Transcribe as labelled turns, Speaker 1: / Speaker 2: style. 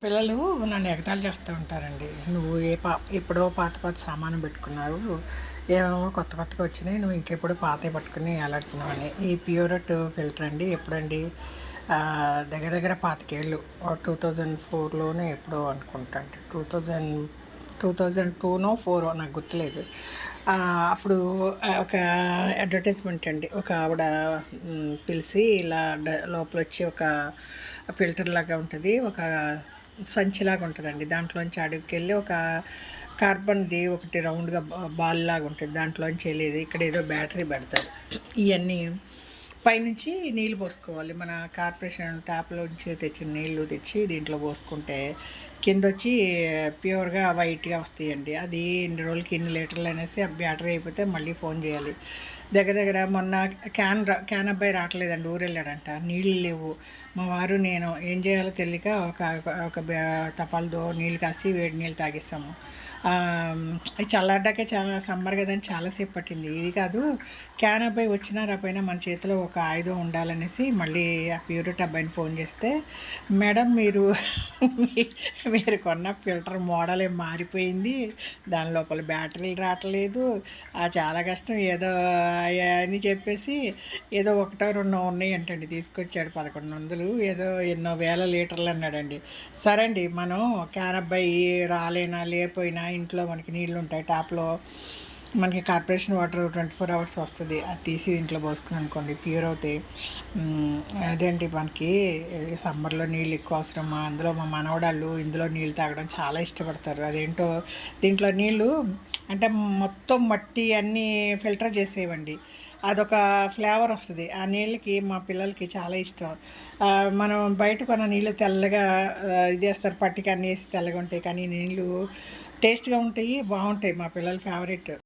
Speaker 1: పిల్లలు నన్ను ఎగతాళి చేస్తూ ఉంటారండి. "నువ్వు ఎప్పుడో పాత పాత సామాను పెట్టుకున్నావు. ఏవేవో కొత్త కొత్తగా వచ్చినాయి. నువ్వు ఇంకెప్పుడు పాతయి పట్టుకొని ఎలాడుతున్నావని." ఈ ప్యూరట్ ఫిల్టర్ అండి ఎప్పుడండి దగ్గర దగ్గర 25 ఏళ్ళు. 2004లోనే ఎప్పుడో అనుకుంటా అండి. 2002నో 4 నాకు గుర్తులేదు. అప్పుడు ఒక అడ్వర్టైజ్మెంట్ అండి. ఒక ఆవిడ పిలిచి ఇలా లోపలొచ్చి ఒక ఫిల్టర్ లాగా ఉంటుంది. ఒక సంచిలాగా ఉంటుందండి. దాంట్లోంచి అడుగుకెళ్ళి ఒక కార్బన్ది ఒకటి రౌండ్గా బాల్ లాగా ఉంటుంది. దాంట్లోంచి వెళ్ళేది ఇక్కడ ఏదో బ్యాటరీ పెడతారు. ఇవన్నీ పైనుంచి నీళ్ళు పోసుకోవాలి. మన కార్పొరేషన్ ట్యాప్లోంచి తెచ్చిన నీళ్ళు తెచ్చి దీంట్లో పోసుకుంటే కింద వచ్చి ప్యూర్గా వైట్గా వస్తాయండి. అది ఇన్ని రోజులకి ఇన్ని లీటర్లు అనేసి ఆ బ్యాటరీ అయిపోతే మళ్ళీ ఫోన్ చేయాలి. దగ్గర దగ్గర మొన్న క్యాన్ అబ్బాయి రావట్లేదండి, ఊరు వెళ్ళాడంట. నీళ్ళు లేవు. మా వారు నేను ఏం చేయాలో తెలియక ఒక ఒక తపాలతో నీళ్ళు కాసి వేడి నీళ్ళు తాగిస్తాము. అది చల్లారడాకే చాలా సమ్మర్ కదని చాలాసేపు పట్టింది. ఇది కాదు, క్యాన్ అబ్బాయి వచ్చినా రాపోయినా మన చేతిలో ఒక ఆయుధం ఉండాలనేసి మళ్ళీ ఆ ప్యూరిట్ అబ్బాయిని ఫోన్ చేస్తే, మేడం మీరు కొన్న ఫిల్టర్ మోడలే మారిపోయింది, దాని లోపల బ్యాటరీలు రావట్లేదు, చాలా కష్టం ఏదో అని చెప్పేసి ఏదో ఒకటో రెండో ఉన్నాయి అంటండి. తీసుకొచ్చాడు 1100, ఏదో ఎన్నో వేల లీటర్లు అన్నాడండి. సరే అండి, మనం క్యాన్ అబ్బాయి రాలేనా లేకపోయినా ఇంట్లో మనకి నీళ్ళు ఉంటాయి ట్యాప్లో. మనకి కార్పొరేషన్ వాటర్ 24 hours వస్తుంది. అది తీసి ఇంట్లో పోసుకుని అనుకోండి ప్యూర్ అవుతాయి. అదేంటి మనకి సమ్మర్లో నీళ్ళు ఎక్కువ అవసరమా, అందులో మా మనవడాళ్ళు ఇందులో నీళ్ళు తాగడం చాలా ఇష్టపడతారు. అదేంటో దీంట్లో నీళ్ళు అంటే మొత్తం మట్టి అన్నీ ఫిల్టర్ చేసేవండి. అదొక ఫ్లేవర్ వస్తుంది. ఆ నీళ్ళకి మా పిల్లలకి చాలా ఇష్టం. మనం బయట కొన్న నీళ్ళు తెల్లగా ఇదేస్తారు, పట్టికి అన్నీ వేసి తెల్లగా ఉంటాయి. కానీ నీళ్ళు టేస్ట్గా ఉంటాయి, బాగుంటాయి. మా పిల్లల ఫేవరెట్.